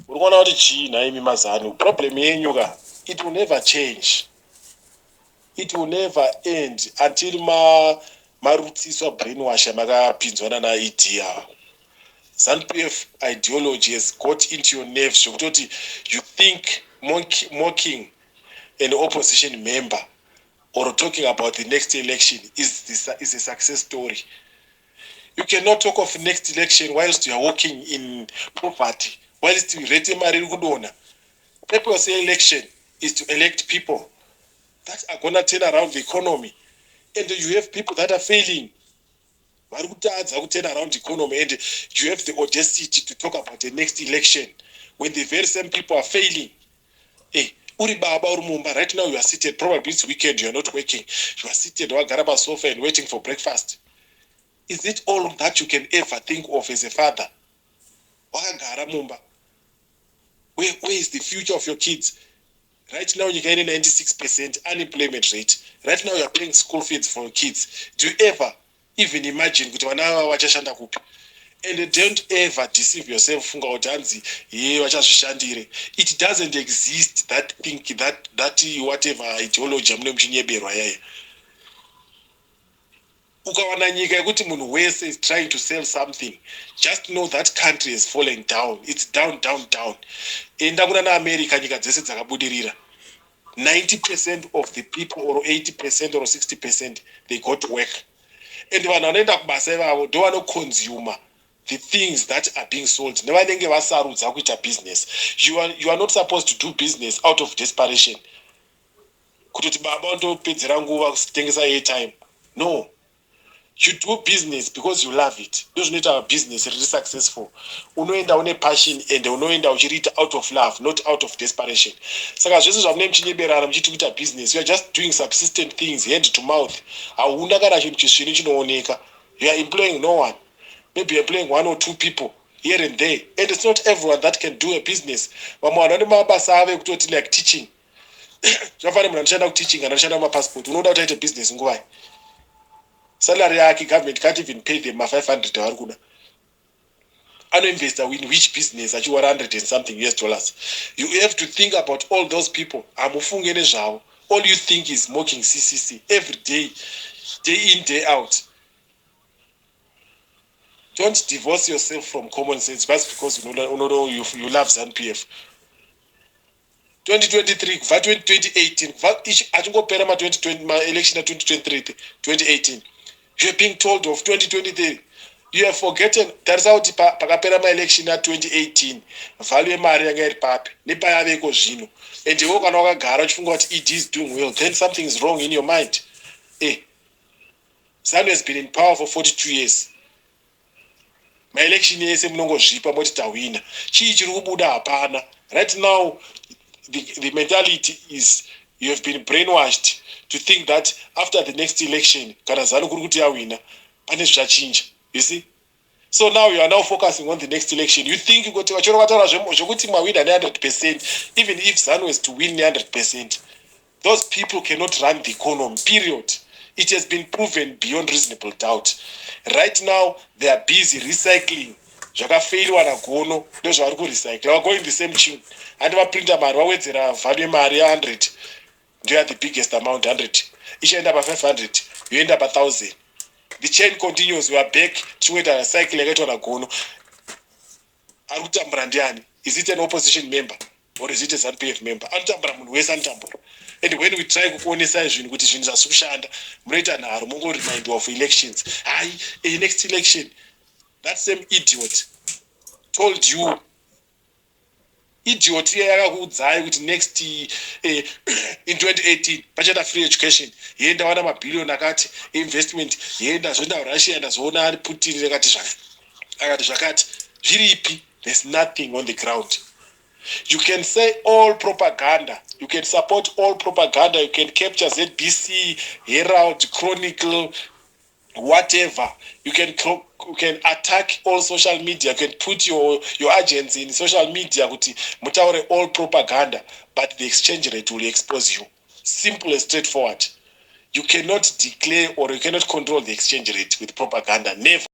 Urikuona kuti chii naimi maZANU? Problem yenyu ka, it will never change. It will never end until marutsiswa brainwash makapinzwana naidea. ZANU-PF ideology has got into your nerves. You think mocking an opposition member or talking about the next election is a success story. You cannot talk of next election whilst you are walking in poverty, whilst you rate mari kudona. Purpose of election is to elect people that are gonna turn around the economy, and you have people that are failing. Turn around the economy, and you have the audacity to talk about the next election when the very same people are failing. Hey, uri baba uri mumba, right now you are seated, probably it's weekend, you are not working, you are seated on a sofa and waiting for breakfast. Is it all that you can ever think of as a father? Where is the future of your kids? Right now you're getting 96% unemployment rate. Right now you're paying school fees for your kids. Do you ever even imagine kuti vana ava vachashanda kupi? And don't ever deceive yourself funga kuti hanzi ye vachazvishandire. It doesn't exist, that thing, that whatever ideology amune muchinyeberwa yaya. Ukawana nyika yekuti munhu wese is trying to sell something, just know that country is falling down. It's down. Enda kuna naAmerica, nyika dzese dzakabudirira, 90% of the people or 80% or 60% they got work, and vanhu vanoenda kubasa ivavo ndo vanoconsumer the things that are being sold nevanenge vasarudza kuita business. You are not supposed to do business out of desperation, kuti baba ndopedzera nguva kutengesa airtime. No, you do business because you love it. Ndozvinoita business really successful. Unoenda une passion and unoenda uchiriita out of love, not out of desperation. Saka zvese zvamune muchinyeberana muchiti kuita business, you are just doing subsistent things, hand to mouth. Hauna kana chinhu chisvini chinooneka. You are employing no one. Maybe employing one or two people here and there. And it's not everyone that can do a business. Vamwe vanhu vane mabasa ave kutoti like teaching. Zvafana munhu anoshanda kuteaching, anoshanda mapassport, unoda kuti aite business nguvai. Salary yake government can't even pay them $500 avari kuda. Anoinvesta in which business achiwara 100 and something US. You have to think about all those people. Amufunge nezvavo. All you think is mocking CCC every day, day in, day out. Don't divorce yourself from common sense just because you love ZANU-PF. 2023, 2018, achingopera election of 2023, 2018. You are being told of 2023. You have forgotten. That's how pakapera election of 2018. Value mari yanga iri papi. Nepayaveko zvino. And iwo kana wakagara uchifunga kuti it is doing well, then something is wrong in your mind. ZANU has been in power for 42 years. My election yese munongozvipa moti tawina. Chii chiri kubuda hapana. Right now, the mentality is you have been brainwashed to think that after the next election, kana ZANU kuri kuti yawina, pane zvachinja. You see? So now you are now focusing on the next election. You think kuti vachoro vataura zvokuti mwawina ne 100%, even if ZANU is to win 100%, those people cannot run the economy, period. It has been proven beyond reasonable doubt. Right now, they are busy recycling. Zvakafailwa nagono ndozvavari kurecycle. They are going the same tune. And vaprinta mari vawedzera value mari ya100. They are the biggest amount, 100. Ichienda pa500, you end up 1,000. The chain continues. We are back to a cycle yakaitwa nagono. Ari kutambura ndiani? Is it an opposition member or is it a ZANU-PF member? Anotambura munhu wese anotambura. And when we try kuonesai zvinhu kuti zvinhu zvasi kushanda, munoita nharo mongoremind of elections. Next election, that same idiot told you. Idiot yakakuudzai kuti next in 2018 pachata free education, yenda wana mabhillion akati investment, yenda zvoenda Russia ndazoona ari Putin akati zvakati zviripi. There's nothing on the ground. You can say all propaganda, you can support all propaganda, you can capture ZBC, Herald, Chronicle, whatever. You can attack all social media. You can put your agents in social media kuti mutaure all propaganda, but the exchange rate will expose you. Simple and straightforward. You cannot declare or you cannot control the exchange rate with propaganda. Never.